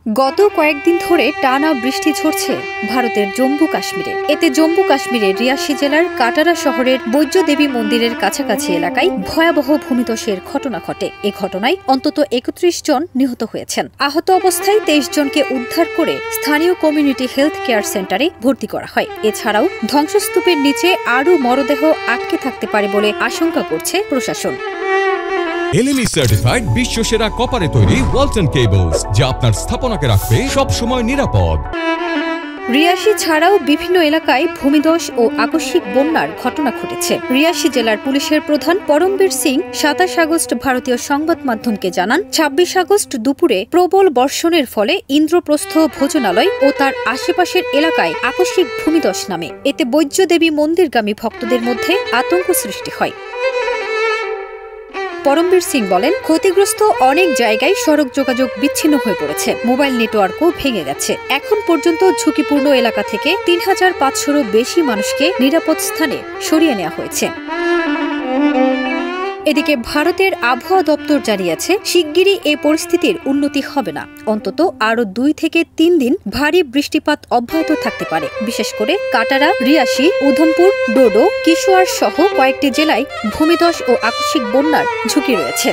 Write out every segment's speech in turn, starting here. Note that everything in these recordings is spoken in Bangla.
গত কয়েকদিন ধরে টানা বৃষ্টি ঝরছে ভারতের জম্মু কাশ্মীরে। এতে জম্মু কাশ্মীরের রিয়াসি জেলার কাটারা শহরের বৈদ্য দেবী মন্দিরের কাছাকাছি এলাকায় ভয়াবহ ভূমিধসের ঘটনা ঘটে। এ ঘটনায় অন্তত ৩১ জন নিহত হয়েছেন। আহত অবস্থায় ২৩ জনকে উদ্ধার করে স্থানীয় কমিউনিটি হেলথ কেয়ার সেন্টারে ভর্তি করা হয়। এছাড়াও ধ্বংসস্তূপের নিচে আরও মরদেহ আটকে থাকতে পারে বলে আশঙ্কা করছে প্রশাসন। LME সার্টিফাইড বিশ্বসেরা কপারে তৈরি ওয়ালটন কেবলস, যা আপনার স্থাপনাকে রাখবে সব সময় নিরাপদ। রিয়াসি ছাড়াও বিভিন্ন এলাকায় ভূমিধস ও আকস্মিক বন্যার ঘটনা ঘটেছে। রিয়াসি জেলার পুলিশের প্রধান পরমবীর সিং ২৭ আগস্ট ভারতীয় সংবাদ মাধ্যমকে জানান, ২৬ আগস্ট দুপুরে প্রবল বর্ষণের ফলে ইন্দ্রপ্রস্থ ভোজনালয় ও তার আশেপাশের এলাকায় আকস্মিক ভূমিধস নামে। এতে বৈদ্য দেবী মন্দিরগামী ভক্তদের মধ্যে আতঙ্ক সৃষ্টি হয়। পরমবীর সিং বলেন, ক্ষতিগ্রস্ত অনেক জায়গায় সড়ক যোগাযোগ বিচ্ছিন্ন হয়ে পড়েছে, মোবাইল নেটওয়ার্কও ভেঙে গেছে। এখন পর্যন্ত ঝুঁকিপূর্ণ এলাকা থেকে ৩৫০০রও বেশি মানুষকে নিরাপদ স্থানে সরিয়ে নেওয়া হয়েছে। এদিকে ভারতের আবহাওয়া দপ্তর জানিয়েছে, শিগগিরই এই পরিস্থিতির উন্নতি হবে না। অন্তত আরও ২ থেকে ৩ দিন ভারী বৃষ্টিপাত অব্যাহত থাকতে পারে। বিশেষ করে কাটারা, রিয়াসি, উধমপুর, ডোডো, কিশোয়ার সহ কয়েকটি জেলায় ভূমিধস ও আকস্মিক বন্যার ঝুঁকি রয়েছে।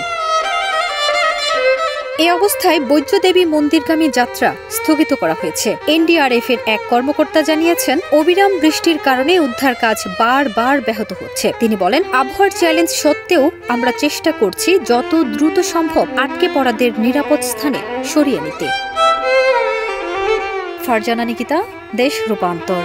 এই অবস্থায় বৈদ্য দেবী মন্দিরগামী যাত্রা স্থগিত করা হয়েছে। NDRF এর এক কর্মকর্তা জানিয়েছেন, অবিরাম বৃষ্টির কারণে উদ্ধার কাজ বারবার ব্যাহত হচ্ছে। তিনি বলেন, আবহাওয়ার চ্যালেঞ্জ সত্ত্বেও আমরা চেষ্টা করছি যত দ্রুত সম্ভব আটকে পড়াদের নিরাপদ স্থানে সরিয়ে নিতে। ফারজানা নিকিতা, দেশ রূপান্তর।